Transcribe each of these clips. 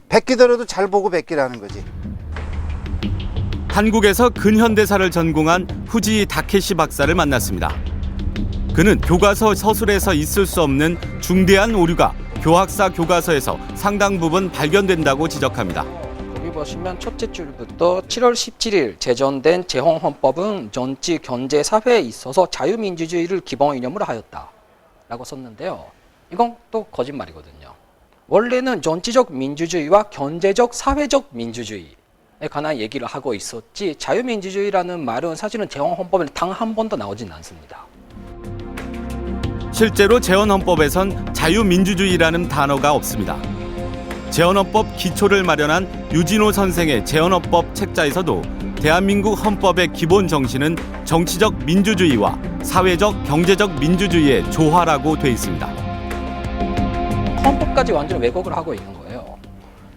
베끼더라도 잘 보고 베끼라는 거지. 한국에서 근현대사를 전공한 후지 다케시 박사를 만났습니다. 그는 교과서 서술에서 있을 수 없는 중대한 오류가 교학사 교과서에서 상당 부분 발견된다고 지적합니다. 여기 보시면 첫째 줄부터 7월 17일 제정된 재헌헌법은 정치, 경제, 사회에 있어서 자유민주주의를 기본 이념으로 하였다 라고 썼는데요. 이건 또 거짓말이거든요. 원래는 정치적 민주주의와 경제적, 사회적 민주주의에 관한 얘기를 하고 있었지 자유민주주의라는 말은 사실은 재헌헌법에 단 한 번도 나오진 않습니다. 실제로 재헌헌법에선 자유민주주의라는 단어가 없습니다. 재헌헌법 기초를 마련한 유진호 선생의 재헌헌법 책자에서도 대한민국 헌법의 기본 정신은 정치적 민주주의와 사회적, 경제적 민주주의의 조화라고 돼 있습니다. 헌법까지 완전히 왜곡을 하고 있는 거예요.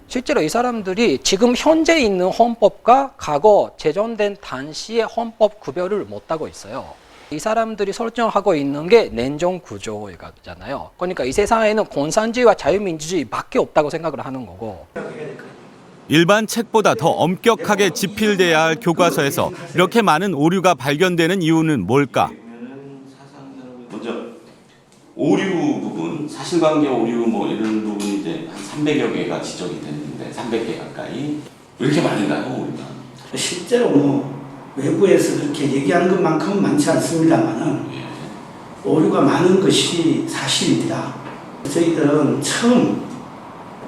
실제로 이 사람들이 지금 현재 있는 헌법과 과거 제정된 당시의 헌법 구별을 못하고 있어요. 이 사람들이 설정하고 있는 게 냉정 구조잖아요. 그러니까 이 세상에는 공산주의와 자유민주주의밖에 없다고 생각을 하는 거고. 일반 책보다 더 엄격하게 집필돼야 할 교과서에서 이렇게 많은 오류가 발견되는 이유는 뭘까? 먼저 오류 부분, 사실관계 오류 뭐 이런 부분이 이제 한 300여 개가 지적이 됐는데 300개 가까이 왜 이렇게 많은가요, 오류가? 실제로 뭐 외부에서 그렇게 얘기한 것만큼은 많지 않습니다만은 오류가 많은 것이 사실입니다. 저희들은 처음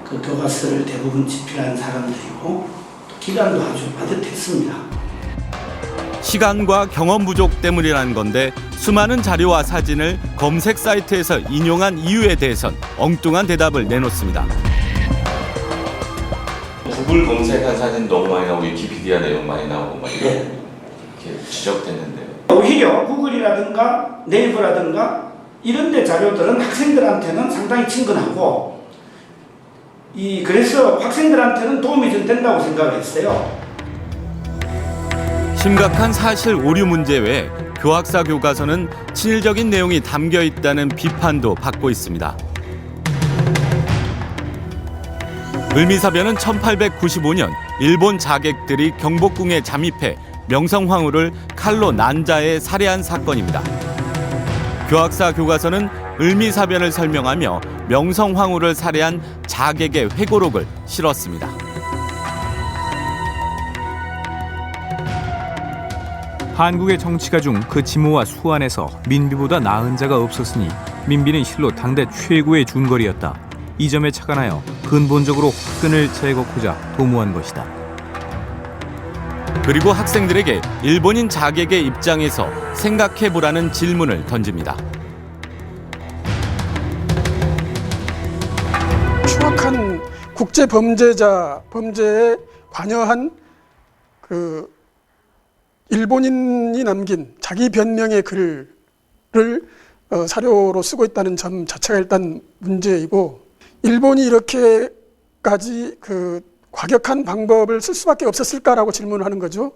그 교과서를 대부분 집필한 사람들이고 또 기간도 아주 빠듯했습니다. 시간과 경험 부족 때문이라는 건데 수많은 자료와 사진을 검색 사이트에서 인용한 이유에 대해선 엉뚱한 대답을 내놓습니다. 구글 검색한 사진 너무 많이 나오고 위키피디아 내용 많이 나오고 막 이렇게 지적됐는데요. 오히려 구글이라든가 네이버라든가 이런 데 자료들은 학생들한테는 상당히 친근하고 그래서 학생들한테는 도움이 좀 된다고 생각을 했어요. 심각한 사실 오류 문제 외에 교학사 교과서는 친일적인 내용이 담겨 있다는 비판도 받고 있습니다. 을미사변은 1895년 일본 자객들이 경복궁에 잠입해 명성황후를 칼로 난자해 살해한 사건입니다. 교학사 교과서는 을미사변을 설명하며 명성황후를 살해한 자객의 회고록을 실었습니다. 한국의 정치가 중 그 지모와 수완에서 민비보다 나은 자가 없었으니 민비는 실로 당대 최고의 준거리였다. 이 점에 착안하여 근본적으로 화근을 제거하고자 도모한 것이다. 그리고 학생들에게 일본인 자객의 입장에서 생각해보라는 질문을 던집니다. 추악한 국제 범죄에 관여한 그 일본인이 남긴 자기 변명의 글을 사료로 쓰고 있다는 점 자체가 일단 문제이고, 일본이 이렇게까지 그 과격한 방법을 쓸 수밖에 없었을까라고 질문을 하는 거죠.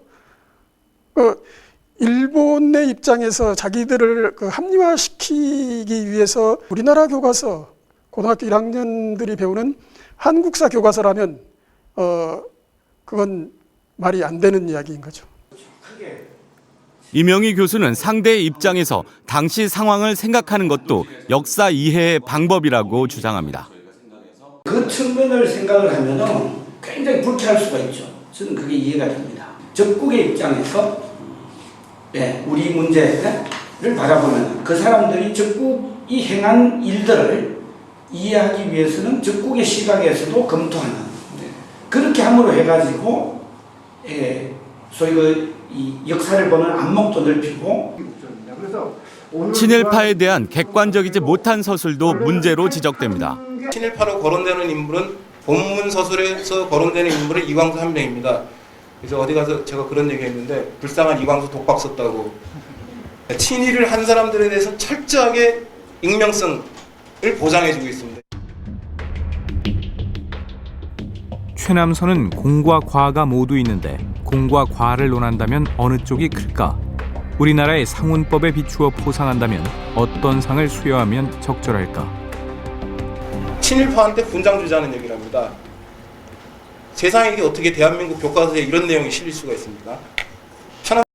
일본의 입장에서 자기들을 합리화시키기 위해서 우리나라 교과서, 고등학교 1학년들이 배우는 한국사 교과서라면 그건 말이 안 되는 이야기인 거죠. 이명희 교수는 상대의 입장에서 당시 상황을 생각하는 것도 역사 이해의 방법이라고 주장합니다. 그 측면을 생각을 하면은 굉장히 불쾌할 수가 있죠. 저는 그게 이해가 됩니다. 적국의 입장에서 우리 문제를 바라보면 그 사람들이 적국이 행한 일들을 이해하기 위해서는 적국의 시각에서도 검토하는, 그렇게 함으로 해가지고 소위 이 역사를 보는 안목도 넓히고. 친일파에 대한 객관적이지 못한 서술도 문제로 지적됩니다. 친일파로 거론되는 인물은 본문 서술에서 거론되는 인물은 이광수 한 명입니다. 그래서 어디 가서 제가 그런 얘기했는데 불쌍한 이광수 독박 썼다고. 친일을 한 사람들에 대해서 철저하게 익명성을 보장해주고 있습니다. 최남선은 공과 과가 모두 있는데 공과 과를 논한다면 어느 쪽이 클까? 우리나라의 상훈법에 비추어 포상한다면 어떤 상을 수여하면 적절할까? 친일파한테 훈장 주자는 얘기를 합니다. 세상에 이게 어떻게 대한민국 교과서에 이런 내용이 실릴 수가 있습니까?